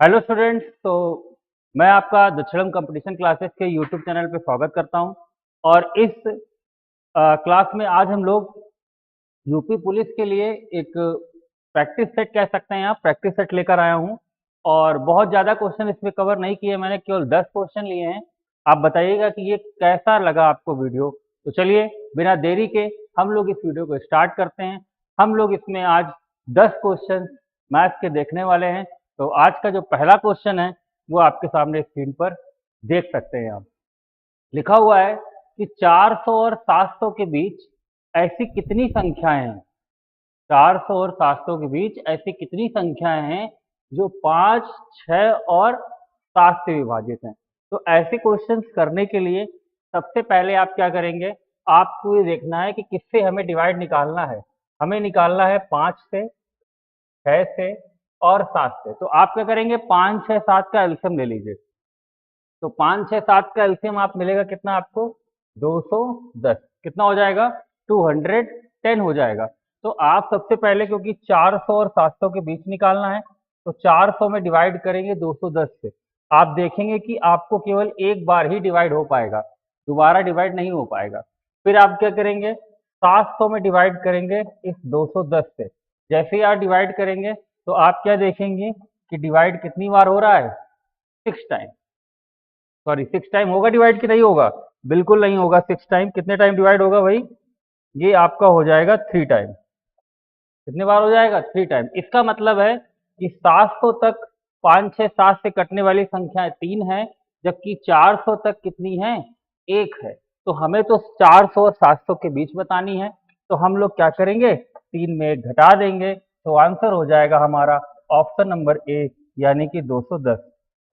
Hello students. तो मैं आपका दक्षिणम कंपटीशन क्लासेस के यूट्यूब चैनल पे स्वागत करता हूं। और इस क्लास में आज हम लोग यूपी पुलिस के लिए एक प्रैक्टिस सेट कह सकते हैं, आप प्रैक्टिस सेट लेकर आया हूं। और बहुत ज़्यादा क्वेश्चन इसमें कवर नहीं किए मैंने, केवल 10 क्वेश्चन लिए हैं। आप बताइएगा कि ये कैसा लगा आपको वीडियो। तो चलिए बिना देरी के हम लोग इस वीडियो को स्टार्ट करते हैं। हम लोग इसमें आज 10 क्वेश्चन मैथ्स के देखने वाले हैं। तो आज का जो पहला क्वेश्चन है वो आपके सामने स्क्रीन पर देख सकते हैं आप। लिखा हुआ है कि 400 और 700 के बीच ऐसी कितनी संख्याएं हैं। 400 और 700 के बीच ऐसी कितनी संख्याएं हैं जो 5, 6 और 7 से विभाजित हैं। तो ऐसे क्वेश्चंस करने के लिए सबसे पहले आप क्या करेंगे, आपको ये देखना है कि किससे हमें डिवाइड निकालना है। हमें निकालना है 5 से, 6 से और 7 से। तो आप क्या करेंगे, 5, 6, 7 का एलसीएम ले लीजिए। तो 5, 6, 7 का एलसीएम आप मिलेगा कितना आपको, 210। कितना हो जाएगा, 210 हो जाएगा। तो आप सबसे पहले, क्योंकि 400 और 700 के बीच निकालना है, तो 400 में डिवाइड करेंगे 210 से। आप देखेंगे कि आपको केवल एक बार ही डिवाइड हो पाएगा, दोबारा डिवाइड नहीं हो पाएगा। फिर आप क्या करेंगे, 700 में डिवाइड करेंगे इस 210 से। जैसे ही आप डिवाइड करेंगे तो आप क्या देखेंगे कि डिवाइड कितनी बार हो रहा है, 6 टाइम। सॉरी, 6 टाइम होगा डिवाइड कि नहीं होगा, बिल्कुल नहीं होगा। 6 टाइम कितने टाइम डिवाइड होगा भाई, ये आपका हो जाएगा 3 टाइम। कितने बार हो जाएगा, 3 टाइम। इसका मतलब है कि 700 तक 5, 6, 7 से कटने वाली संख्याएं 3 है, जबकि 400 तक कितनी है, 1 है। तो हमें तो 400 और 700 के बीच बतानी है। तो हम लोग क्या करेंगे, 3 में 1 घटा देंगे। तो आंसर हो जाएगा हमारा ऑप्शन नंबर ए, यानी कि 210।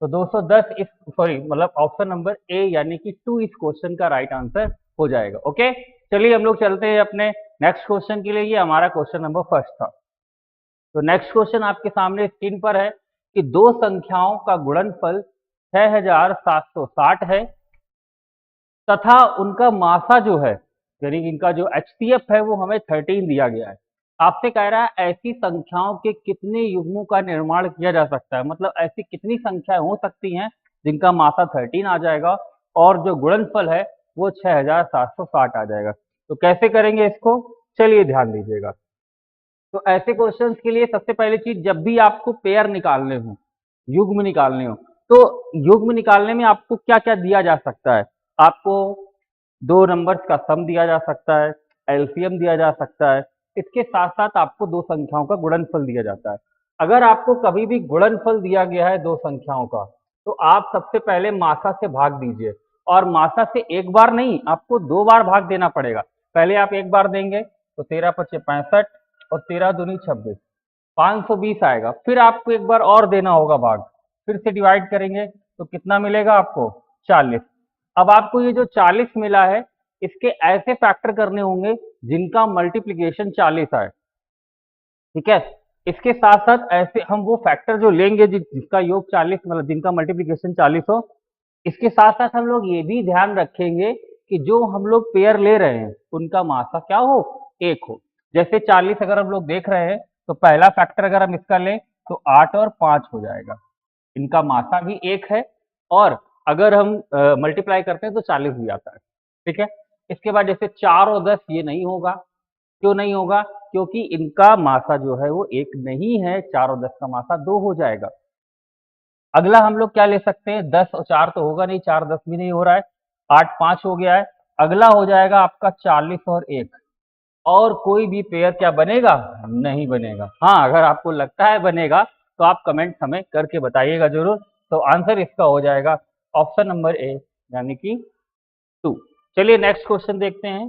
तो 210 इस, सॉरी मतलब ऑप्शन नंबर ए यानी कि 2 इस क्वेश्चन का राइट आंसर हो जाएगा। ओके, चलिए हम लोग चलते हैं अपने नेक्स्ट क्वेश्चन के लिए। ये हमारा क्वेश्चन नंबर फर्स्ट था। तो नेक्स्ट क्वेश्चन आपके सामने स्क्रीन पर है कि दो संख्याओं का गुणनफल 6760 है तथा उनका मासा जो है, यानी इनका जो एचसीएफ है वो हमें 13 दिया गया है। आपसे कह रहा है ऐसी संख्याओं के कितने युग्मों का निर्माण किया जा सकता है, मतलब ऐसी कितनी संख्याएं हो सकती हैं जिनका मासा 13 आ जाएगा और जो गुणनफल है वो 6760 आ जाएगा। तो कैसे करेंगे इसको, चलिए ध्यान दीजिएगा। तो ऐसे क्वेश्चंस के लिए सबसे पहली चीज, जब भी आपको पेयर निकालने हो, युग्म निकालने हो, तो युग्म निकालने में आपको क्या क्या दिया जा सकता है। आपको दो नंबर्स का सम दिया जा सकता है, एलसीएम दिया जा सकता है। इसके साथ साथ आपको दो संख्याओं का गुणनफल दिया जाता है। अगर आपको कभी भी गुणनफल दिया गया है दो संख्याओं का, तो आप सबसे पहले मासा से भाग दीजिए। और मासा से एक बार नहीं, आपको 2 बार भाग देना पड़ेगा। पहले आप एक बार देंगे तो 13 पचे 65 और 13 दूनी 26, 520 आएगा। फिर आपको एक बार और देना होगा भाग, फिर से डिवाइड करेंगे तो कितना मिलेगा आपको, 40। अब आपको ये जो 40 मिला है, इसके ऐसे फैक्टर करने होंगे जिनका मल्टीप्लीकेशन 40 आए। ठीक है, इसके साथ साथ ऐसे हम वो फैक्टर जो लेंगे जिसका योग 40, मतलब जिनका मल्टीप्लीकेशन 40 हो। इसके साथ साथ हम लोग ये भी ध्यान रखेंगे कि जो हम लोग पेयर ले रहे हैं उनका मासा क्या हो, 1 हो। जैसे 40 अगर हम लोग देख रहे हैं तो पहला फैक्टर अगर हम इसका लें तो 8 और 5 हो जाएगा। इनका मासा भी 1 है और अगर हम मल्टीप्लाई करते हैं तो 40 भी आता है। ठीक है, इसके बाद जैसे 4 और 10 ये नहीं होगा। क्यों नहीं होगा, क्योंकि इनका मासा जो है वो 1 नहीं है, 4 और 10 का मासा 2 हो जाएगा। अगला हम लोग क्या ले सकते हैं, 10 और 4 तो होगा नहीं, 4 10 भी नहीं हो रहा है, 8 5 हो गया है। अगला हो जाएगा आपका 40 और 1। और कोई भी पेयर क्या बनेगा, नहीं बनेगा। हाँ, अगर आपको लगता है बनेगा तो आप कमेंट हमें करके बताइएगा जरूर। तो आंसर इसका हो जाएगा ऑप्शन नंबर ए, यानी कि 2। चलिए नेक्स्ट क्वेश्चन देखते हैं।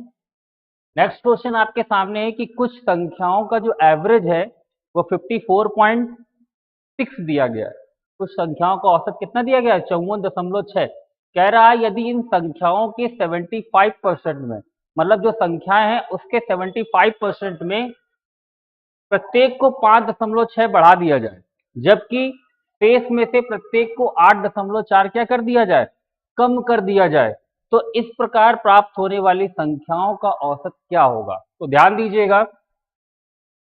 नेक्स्ट क्वेश्चन आपके सामने है कि कुछ संख्याओं का जो एवरेज है वो 54.6 दिया गया है। कुछ संख्याओं का औसत कितना दिया गया है, 54.6। कह रहा है यदि इन संख्याओं के 75% में, मतलब जो संख्याएं हैं उसके 75% में प्रत्येक को 5.6 बढ़ा दिया जाए, जबकि शेष में से प्रत्येक को 8.4 क्या कर दिया जाए, कम कर दिया जाए, तो इस प्रकार प्राप्त होने वाली संख्याओं का औसत क्या होगा। तो ध्यान दीजिएगा,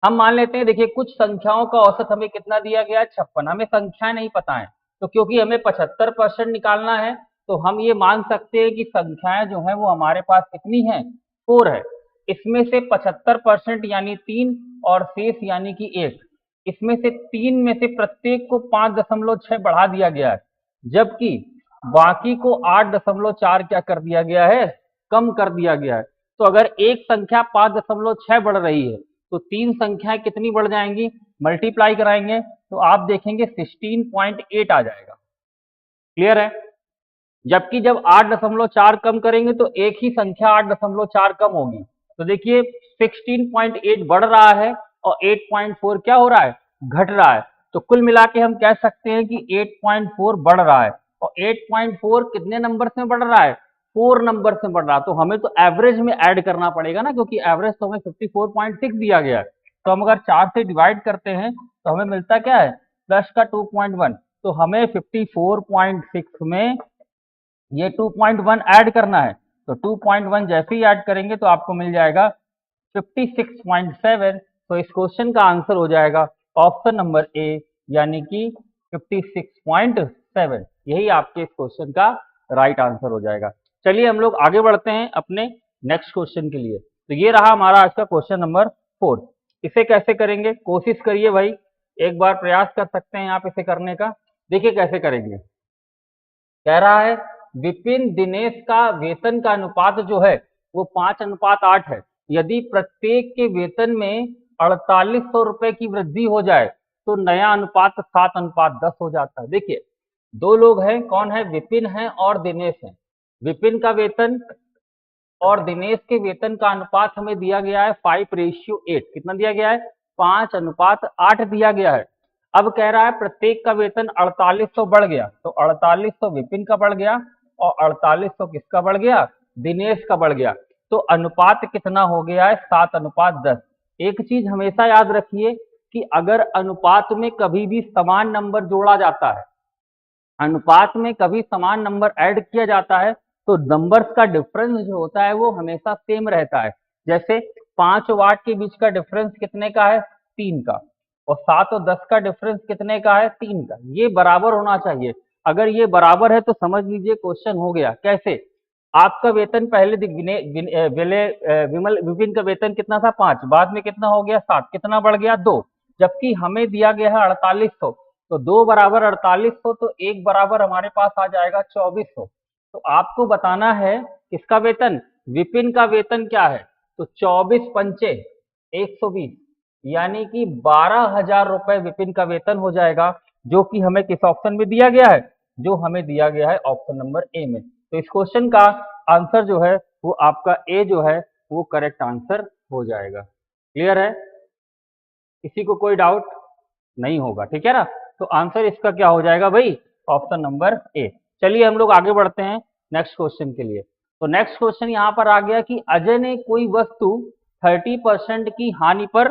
हम मान लेते हैं, देखिए कुछ संख्याओं का औसत हमें कितना दिया गया है, 56। हमें संख्याएं नहीं पता है, तो क्योंकि हमें 75% निकालना है, तो हम ये मान सकते हैं कि संख्याएं जो है वो हमारे पास कितनी है, 4 है। इसमें से 75% यानी 3 और शेष यानी कि 1। इसमें से 3 में से प्रत्येक को 5.6 बढ़ा दिया गया है, जबकि बाकी को 8.4 क्या कर दिया गया है, कम कर दिया गया है। तो अगर एक संख्या 5.6 बढ़ रही है, तो 3 संख्याएं कितनी बढ़ जाएंगी, मल्टीप्लाई कराएंगे तो आप देखेंगे 16.8 आ जाएगा। क्लियर है? जबकि जब 8.4 कम करेंगे तो एक ही संख्या 8.4 कम होगी। तो देखिए 16.8 बढ़ रहा है और 8.4 क्या हो रहा है, घट रहा है। तो कुल मिला के हम कह सकते हैं कि 8.4 बढ़ रहा है, और 8.4 कितने नंबर से बढ़ रहा है, 4 नंबर से बढ़ रहा है। तो हमें तो एवरेज में ऐड करना पड़ेगा ना, क्योंकि एवरेज तो हमें 54.6 दिया गया है। तो हम अगर 4 से डिवाइड करते हैं तो हमें मिलता क्या है, प्लस का 2.1। तो हमें 54.6 में ये 2.1 ऐड करना है। तो 2.1 जैसे ही ऐड करेंगे तो आपको मिल जाएगा 56.7। तो इस क्वेश्चन का आंसर हो जाएगा ऑप्शन नंबर ए, यानी कि 56.7। यही आपके इस क्वेश्चन का राइट आंसर हो जाएगा। चलिए हम लोग आगे बढ़ते हैं अपने नेक्स्ट क्वेश्चन के लिए। तो ये रहा हमारा आज का क्वेश्चन नंबर 4। इसे कैसे करेंगे, कोशिश करिए भाई, एक बार प्रयास कर सकते हैं आप इसे करने का। देखिए कैसे करेंगे। कह रहा है विपिन दिनेश का वेतन का अनुपात जो है वो 5:8 है। यदि प्रत्येक के वेतन में 4800 रुपए की वृद्धि हो जाए तो नया अनुपात 7:10 हो जाता है। देखिए दो लोग हैं, कौन है, विपिन है और दिनेश है। विपिन का वेतन और दिनेश के वेतन का अनुपात हमें दिया गया है 5:8। कितना दिया गया है, 5:8 दिया गया है। अब कह रहा है प्रत्येक का वेतन 4800 बढ़ गया, तो 4800 विपिन का बढ़ गया और 4800 किसका बढ़ गया, दिनेश का बढ़ गया। तो अनुपात कितना हो गया है, 7:10। एक चीज हमेशा याद रखिए कि अगर अनुपात में कभी भी समान नंबर जोड़ा जाता है, अनुपात में कभी समान नंबर ऐड किया जाता है, तो नंबर्स का डिफरेंस जो होता है वो हमेशा सेम रहता है। जैसे 5 वाट के बीच का डिफरेंस कितने का है, 3 का, और 7 और 10 का डिफरेंस कितने का है, 3 का। ये बराबर होना चाहिए। अगर ये बराबर है तो समझ लीजिए क्वेश्चन हो गया। कैसे, आपका वेतन पहले विपिन का वेतन कितना था, 5, बाद में कितना हो गया, 7, कितना बढ़ गया, 2। जबकि हमें दिया गया है 4800, तो 2 बराबर 4800, तो 1 बराबर हमारे पास आ जाएगा 2400। तो आपको बताना है किसका वेतन, विपिन का वेतन क्या है, तो 24 पंचे 120, यानी कि 12,000 रुपए विपिन का वेतन हो जाएगा, जो कि हमें किस ऑप्शन में दिया गया है, जो हमें दिया गया है ऑप्शन नंबर ए में। तो इस क्वेश्चन का आंसर जो है वो आपका ए जो है वो करेक्ट आंसर हो जाएगा। क्लियर है, किसी को कोई डाउट नहीं होगा, ठीक है ना। तो आंसर इसका क्या हो जाएगा भाई, ऑप्शन नंबर ए। चलिए हम लोग आगे बढ़ते हैं नेक्स्ट क्वेश्चन के लिए। तो नेक्स्ट क्वेश्चन यहाँ पर आ गया कि अजय ने कोई वस्तु 30% की हानि पर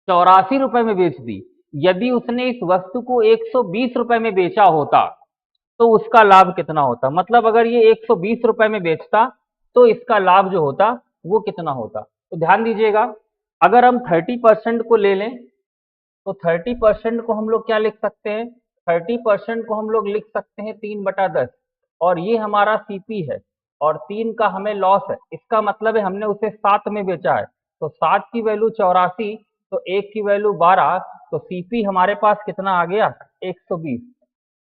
84 रुपए में बेच दी। यदि उसने इस वस्तु को 120 रुपए में बेचा होता तो उसका लाभ कितना होता। मतलब अगर ये 120 रुपए में बेचता तो इसका लाभ जो होता वो कितना होता। तो ध्यान दीजिएगा, अगर हम 30% को ले लें तो 30% को हम लोग क्या लिख सकते हैं, 30% को हम लोग लिख सकते हैं 3/10, और ये हमारा सीपी है और 3 का हमें लॉस है। इसका मतलब है हमने उसे 7 में बेचा है, तो 7 की वैल्यू 84, तो 1 की वैल्यू 12, तो सीपी हमारे पास कितना आ गया, 120।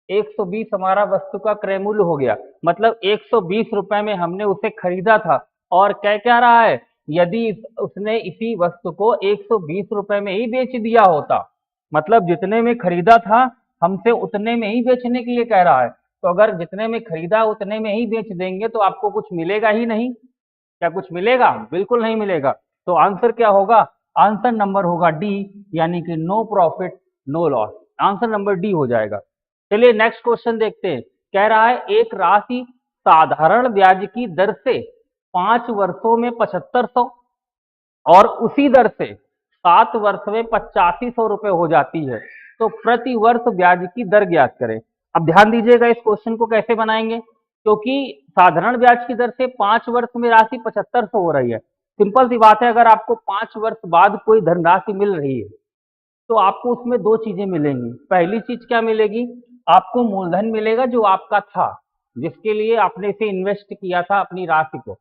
120 हमारा वस्तु का क्रय मूल्य हो गया। मतलब 120 रुपए में हमने उसे खरीदा था, और कह क्या रहा है, यदि उसने इसी वस्तु को 120 रुपए में ही बेच दिया होता, मतलब जितने में खरीदा था हमसे उतने में ही बेचने के लिए कह रहा है। तो अगर जितने में खरीदा उतने में ही बेच देंगे तो आपको कुछ मिलेगा ही नहीं। क्या कुछ मिलेगा, बिल्कुल नहीं मिलेगा। तो आंसर क्या होगा, आंसर नंबर होगा डी, यानी कि no profit no loss. Answer number D हो जाएगा। चलिए नेक्स्ट क्वेश्चन देखते हैं। कह रहा है एक राशि साधारण ब्याज की दर से 5 वर्षों में 7500 और उसी दर से 7 वर्ष में 8500 रुपए हो जाती है, तो प्रति वर्ष ब्याज की दर ज्ञात करें। अब ध्यान दीजिएगा इस क्वेश्चन को कैसे बनाएंगे, क्योंकि साधारण ब्याज की दर से 5 वर्ष में राशि 7500 हो रही है, सिंपल सी बात है, अगर आपको 5 वर्ष बाद कोई धनराशि मिल रही है तो आपको उसमें दो चीजें मिलेंगी। पहली चीज क्या मिलेगी, आपको मूलधन मिलेगा जो आपका था, जिसके लिए आपने इसे इन्वेस्ट किया था अपनी राशि को।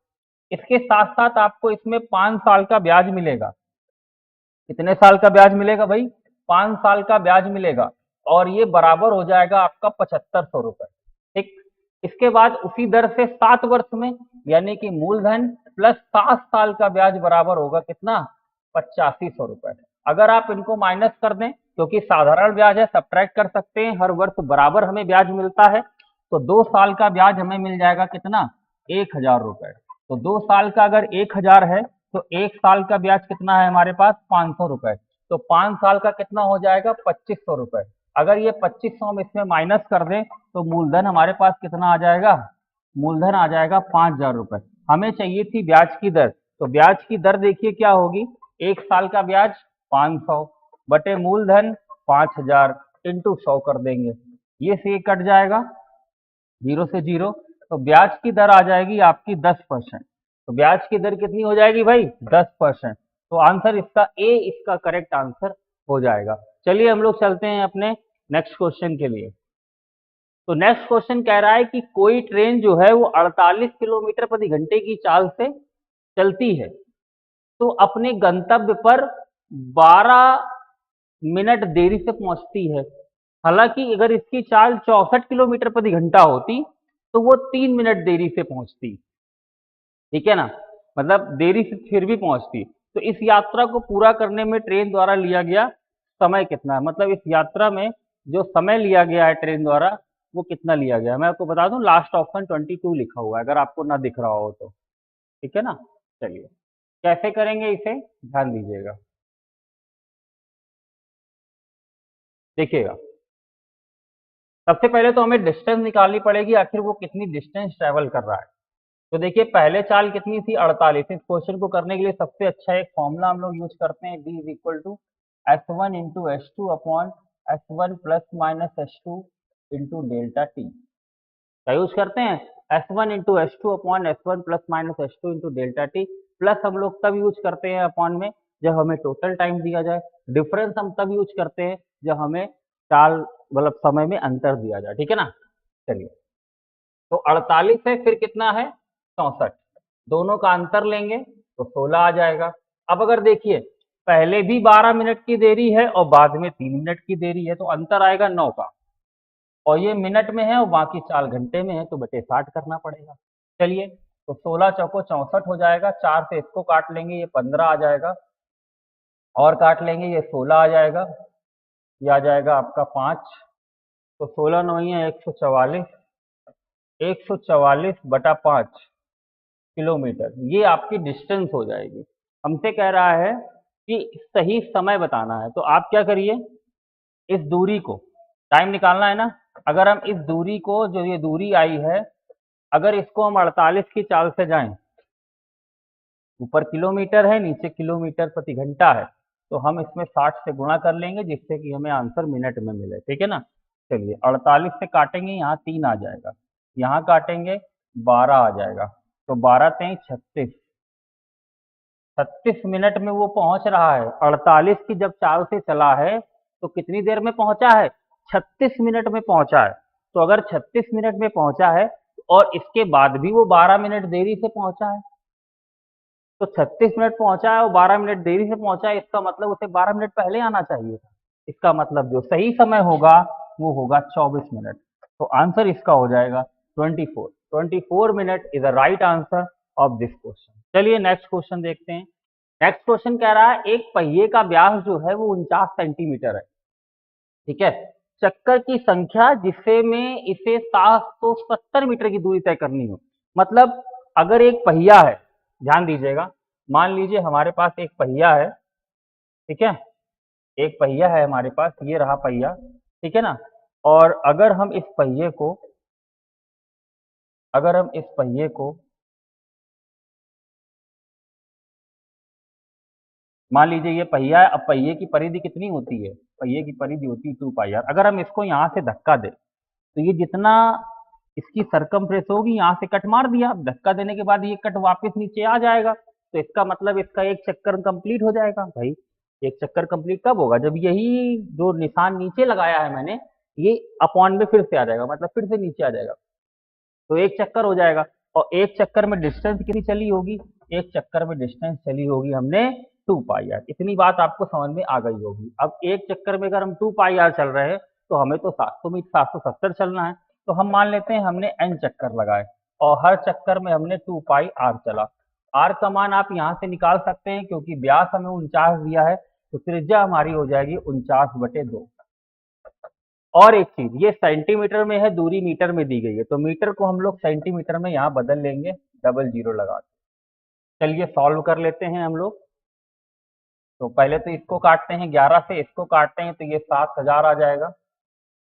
इसके साथ साथ आपको इसमें 5 साल का ब्याज मिलेगा। कितने साल का ब्याज मिलेगा भाई, 5 साल का ब्याज मिलेगा, और ये बराबर हो जाएगा आपका 7500 रुपए। ठीक, इसके बाद उसी दर से 7 वर्ष में, यानी कि मूलधन प्लस 7 साल का ब्याज बराबर होगा कितना, 8500 रुपए। अगर आप इनको माइनस कर दें, क्योंकि साधारण ब्याज है, सब्ट्रैक्ट कर सकते हैं, हर वर्ष बराबर हमें ब्याज मिलता है, तो 2 साल का ब्याज हमें मिल जाएगा कितना, 1000 रुपए। तो 2 साल का अगर 1000 है तो 1 साल का ब्याज कितना है हमारे पास, 500 रुपए। तो 5 साल का कितना हो जाएगा, 2500 रुपए। अगर ये 2500 हम इसमें माइनस कर दें तो मूलधन हमारे पास कितना आ जाएगा, मूलधन आ जाएगा 5000 रुपए। हमें चाहिए थी ब्याज की दर, तो ब्याज की दर देखिए क्या होगी, 1 साल का ब्याज 500 बटे मूलधन 5000 इंटू 100 कर देंगे, ये से कट जाएगा, 0 से 0, तो ब्याज की दर आ जाएगी आपकी 10%। तो ब्याज की दर कितनी हो जाएगी भाई, 10%। तो आंसर इसका ए, इसका करेक्ट आंसर हो जाएगा। चलिए हम लोग चलते हैं अपने नेक्स्ट क्वेश्चन के लिए। तो नेक्स्ट क्वेश्चन कह रहा है कि कोई ट्रेन जो है वो 48 किलोमीटर प्रति घंटे की चाल से चलती है, तो अपने गंतव्य पर 12 मिनट देरी से पहुंचती है। हालांकि अगर इसकी चाल 64 किलोमीटर प्रति घंटा होती तो वो 3 मिनट देरी से पहुंचती। ठीक है ना, मतलब देरी से फिर भी पहुंचती। तो इस यात्रा को पूरा करने में ट्रेन द्वारा लिया गया समय कितना है, मतलब इस यात्रा में जो समय लिया गया है ट्रेन द्वारा वो कितना लिया गया है। मैं आपको बता दूं, लास्ट ऑप्शन 22 लिखा हुआ है, अगर आपको ना दिख रहा हो तो। ठीक है ना, चलिए कैसे करेंगे इसे ध्यान दीजिएगा, देखिएगा। सबसे पहले तो हमें डिस्टेंस निकालनी पड़ेगी, आखिर वो कितनी डिस्टेंस ट्रेवल कर रहा है। तो देखिए पहले चाल कितनी थी, 48। इस क्वेश्चन को करने के लिए सबसे अच्छा एक फॉर्मूला हम लोग यूज करते हैं, d is equal to S1 into S2 upon S1 plus minus S2 into delta T. क्या यूज करते हैं, S1 into S2 upon S1 plus minus S2 into delta T. Plus हम लोग तब यूज करते हैं अपॉन में जब हमें टोटल टाइम दिया जाए। डिफरेंस हम तब यूज करते हैं जब हमें चाल मतलब समय में अंतर दिया जाए। ठीक है ना, चलिए। तो 48 है, फिर कितना है 64, दोनों का अंतर लेंगे तो 16 आ जाएगा। अब अगर देखिए पहले भी 12 मिनट की देरी है और बाद में 3 मिनट की देरी है, तो अंतर आएगा 9 का, और ये मिनट में है और बाकी चाल घंटे में है, तो बटे 60 करना पड़ेगा। चलिए, तो 16 चौको 64 हो जाएगा, 4 से इसको काट लेंगे ये 15 आ जाएगा, और काट लेंगे ये 16 आ जाएगा, ये आ जाएगा आपका 5। तो 16 9 है 144, 144 बटा 5 किलोमीटर, ये आपकी डिस्टेंस हो जाएगी। हमसे कह रहा है कि सही समय बताना है, तो आप क्या करिए, इस दूरी को, टाइम निकालना है ना, अगर हम इस दूरी को, जो ये दूरी आई है, अगर इसको हम 48 की चाल से जाएं, ऊपर किलोमीटर है नीचे किलोमीटर प्रति घंटा है, तो हम इसमें 60 से गुणा कर लेंगे जिससे कि हमें आंसर मिनट में मिले। ठीक है ना, चलिए 48 से काटेंगे, यहाँ 3 आ जाएगा, यहाँ काटेंगे 12 आ जाएगा, तो 12 3 36, 36 मिनट में वो पहुंच रहा है। 48 की जब चाल से चला है तो कितनी देर में पहुंचा है, 36 मिनट में पहुंचा है। तो अगर 36 मिनट में पहुंचा है और इसके बाद भी वो 12 मिनट देरी से पहुंचा है, तो 36 मिनट पहुंचा है और 12 मिनट देरी से पहुंचा है, इसका मतलब उसे 12 मिनट पहले आना चाहिए था। इसका मतलब जो सही समय होगा वो होगा 24 मिनट। तो आंसर इसका हो जाएगा 24। 24 minute is the right answer of this question. चलिए नेक्स्ट क्वेश्चन देखते हैं। नेक्स्ट क्वेश्चन कह रहा है एक पहिए का व्यास जो है वो 49 सेंटीमीटर है। ठीक है, चक्कर की संख्या जिससे में इसे 770 मीटर की दूरी तय करनी हो। मतलब अगर एक पहिया है, ध्यान दीजिएगा, मान लीजिए हमारे पास एक पहिया है, ठीक है, एक पहिया है हमारे पास, ये रहा पहिया, ठीक है ना, और अगर हम इस पहिए को, मान लीजिए ये पहिया है, अब पहिए की परिधि कितनी होती है, पहिए की परिधि होती है 2 पाई आर। अगर हम इसको यहाँ से धक्का दें तो ये जितना इसकी सरकमफ्रेंस होगी यहाँ से कट मार दिया, धक्का देने के बाद ये कट वापस नीचे आ जाएगा। तो इसका मतलब इसका एक चक्कर कंप्लीट हो जाएगा भाई। एक चक्कर कंप्लीट कब होगा? जब यही जो निशान नीचे लगाया है मैंने, ये अपॉन में फिर से आ जाएगा, मतलब फिर से नीचे आ जाएगा, तो एक चक्कर हो जाएगा। और एक चक्कर में डिस्टेंस कितनी चली होगी? एक चक्कर में डिस्टेंस चली होगी हमने 2 पाई आर। इतनी बात आपको समझ में आ गई होगी। अब एक चक्कर में अगर हम 2 पाई आर चल रहे हैं तो हमें तो 770 चलना है, तो हम मान लेते हैं हमने n चक्कर लगाए और हर चक्कर में हमने 2 पाई आर चला। आर का मान आप यहाँ से निकाल सकते हैं, क्योंकि व्यास हमें 49 दिया है, तो त्रिज्या हमारी हो जाएगी 49/2। और एक चीज, ये सेंटीमीटर में है, दूरी मीटर में दी गई है, तो मीटर को हम लोग सेंटीमीटर में यहाँ बदल लेंगे, डबल जीरो लगा के। चलिए सॉल्व कर लेते हैं हम लोग। तो पहले तो इसको काटते हैं, 11 से इसको काटते हैं तो ये 7000 आ जाएगा।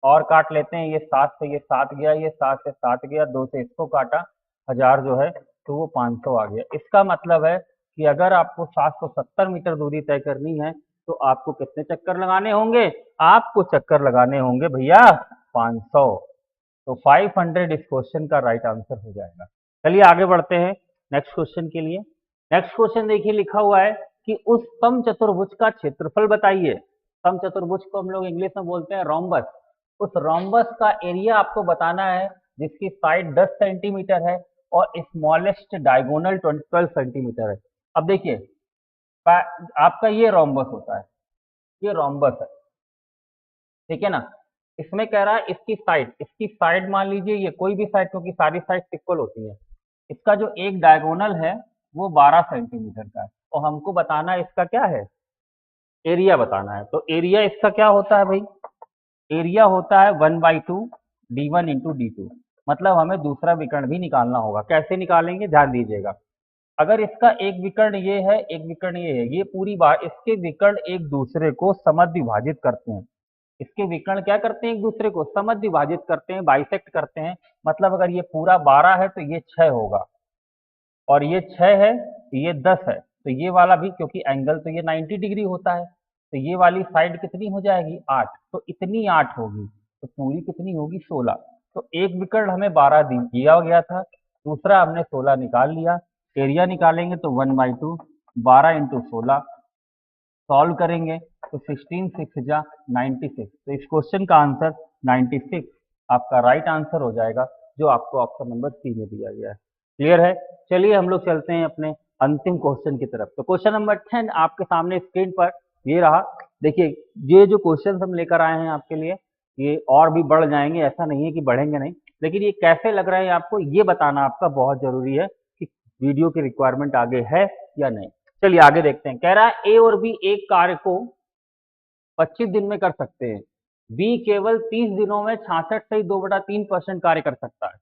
और काट लेते हैं, ये 7 से ये 7 गया, ये 7 से 7 गया, 2 से इसको काटा, 1000 जो है तो वो 500 आ गया। इसका मतलब है कि अगर आपको 770 मीटर दूरी तय करनी है तो आपको कितने चक्कर लगाने होंगे? आपको चक्कर लगाने होंगे भैया 500। तो 500 इस क्वेश्चन का राइट आंसर हो जाएगा। चलिए आगे बढ़ते हैं नेक्स्ट क्वेश्चन के लिए। नेक्स्ट क्वेश्चन देखिए, लिखा हुआ है कि उस समचतुर्भुज का क्षेत्रफल बताइए। समचतुर्भुज को हम लोग इंग्लिश में बोलते हैं रोम्बस। उस रोम्बस का एरिया आपको बताना है, जिसकी साइड 10 सेंटीमीटर है और स्मॉलेस्ट डायगोनल 12 सेंटीमीटर है। अब देखिए, आपका ये रोम्बस होता है, ये रोम्बस है, ठीक है ना। इसमें कह रहा है इसकी साइड मान लीजिए ये कोई भी साइड, क्योंकि सारी साइड इक्वल होती है। इसका जो एक डायगोनल है वो 12 सेंटीमीटर का है, और हमको बताना है इसका क्या है, एरिया बताना है। तो एरिया इसका क्या होता है भाई? एरिया होता है 1/2 d1 इंटू d2। मतलब हमें दूसरा विकर्ण भी निकालना होगा। कैसे निकालेंगे, ध्यान दीजिएगा। अगर इसका एक विकर्ण ये है, एक विकर्ण ये है, ये पूरी बार इसके विकर्ण एक दूसरे को समद्विभाजित करते हैं। इसके विकर्ण क्या करते हैं? एक दूसरे को समद्विभाजित करते हैं, बाइसेक्ट करते हैं। मतलब अगर ये पूरा 12 है तो ये 6 होगा, और ये 6 है तो ये 10 है, तो ये वाला भी, क्योंकि एंगल तो ये 90 डिग्री होता है, तो ये वाली साइड कितनी हो जाएगी? 8। तो इतनी 8 होगी, तो पूरी कितनी होगी? 16। तो एक विकर्ण हमें 12 दिया गया था, दूसरा हमने 16 निकाल लिया। एरिया निकालेंगे तो 1/2 12 इंटू 16, सॉल्व करेंगे तो 16 6 जा 96। तो इस क्वेश्चन का आंसर 96 आपका राइट आंसर हो जाएगा, जो आपको ऑप्शन नंबर सी में दिया गया है। क्लियर है? चलिए हम लोग चलते हैं अपने अंतिम क्वेश्चन की तरफ। तो क्वेश्चन नंबर 10 आपके सामने स्क्रीन पर ये रहा। देखिए, ये जो क्वेश्चन हम लेकर आए हैं आपके लिए, ये और भी बढ़ जाएंगे, ऐसा नहीं है कि बढ़ेंगे नहीं, लेकिन ये कैसे लग रहे हैं आपको ये बताना आपका बहुत जरूरी है कि वीडियो की रिक्वायरमेंट आगे है या नहीं। चलिए आगे देखते हैं। कह रहा है ए और बी एक कार्य को 25 दिन में कर सकते हैं, बी केवल 30 दिनों में 66 से 2/3% कार्य कर सकता है,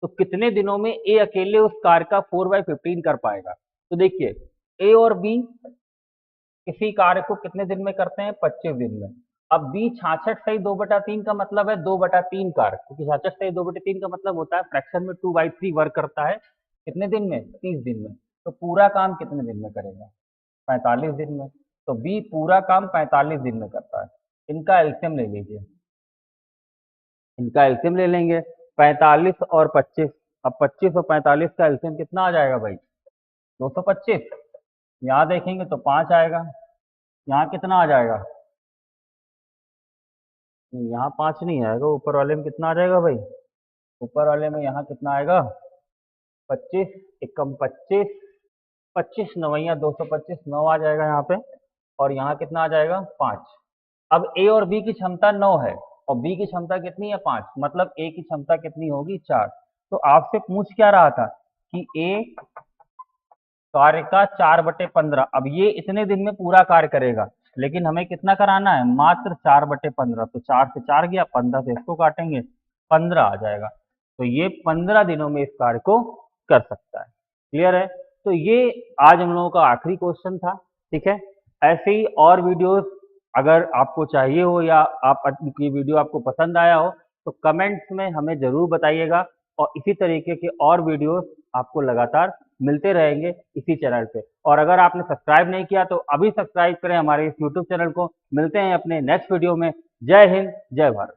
तो कितने दिनों में ए अकेले उस कार्य का 4/15 कर पाएगा? तो देखिए, ए और बी किसी कार्य को कितने दिन में करते हैं? 25 दिन में। अब बी 66 से 2/3 का मतलब है 2/3 कार्य, क्योंकि 66 से 2/3 का मतलब होता है फ्रैक्शन में 2/3 वर्क करता है। कितने दिन में? 30 दिन में। तो पूरा काम कितने दिन में करेगा? 45 दिन में। तो बी पूरा काम 45 दिन में करता है। इनका एलसीएम ले लीजिए, इनका एलसीएम ले लेंगे, 45 और 25। अब 25 और 45 का एलसीएम कितना आ जाएगा भाई? 225। यहाँ देखेंगे तो 5 आएगा, यहाँ कितना आ जाएगा? यहाँ 5 नहीं आएगा, ऊपर वाले में कितना आ जाएगा भाई? ऊपर वाले में यहाँ कितना आएगा? 25 एकम 25, 25 नवैया 225, 9 आ जाएगा यहाँ पे, और यहाँ कितना आ जाएगा? 5। अब ए और बी की क्षमता 9 है और बी की क्षमता कितनी है? 5। मतलब ए की क्षमता कितनी होगी? 4। तो आपसे पूछ क्या रहा था कि ए कार्य का 4/15। अब ये इतने दिन में पूरा कार्य करेगा, लेकिन हमें कितना कराना है? मात्र 4/15। तो 4 से 4 गया, 15 से इसको काटेंगे, 15 आ जाएगा। तो ये 15 दिनों में इस कार्य को कर सकता है। क्लियर है? तो ये आज हम लोगों का आखिरी क्वेश्चन था। ठीक है, ऐसे ही और वीडियोस अगर आपको चाहिए हो या आप ये वीडियो आपको पसंद आया हो तो कमेंट्स में हमें जरूर बताइएगा, और इसी तरीके के और वीडियोस आपको लगातार मिलते रहेंगे इसी चैनल पे। और अगर आपने सब्सक्राइब नहीं किया तो अभी सब्सक्राइब करें हमारे इस यूट्यूब चैनल को। मिलते हैं अपने नेक्स्ट वीडियो में। जय हिंद, जय भारत।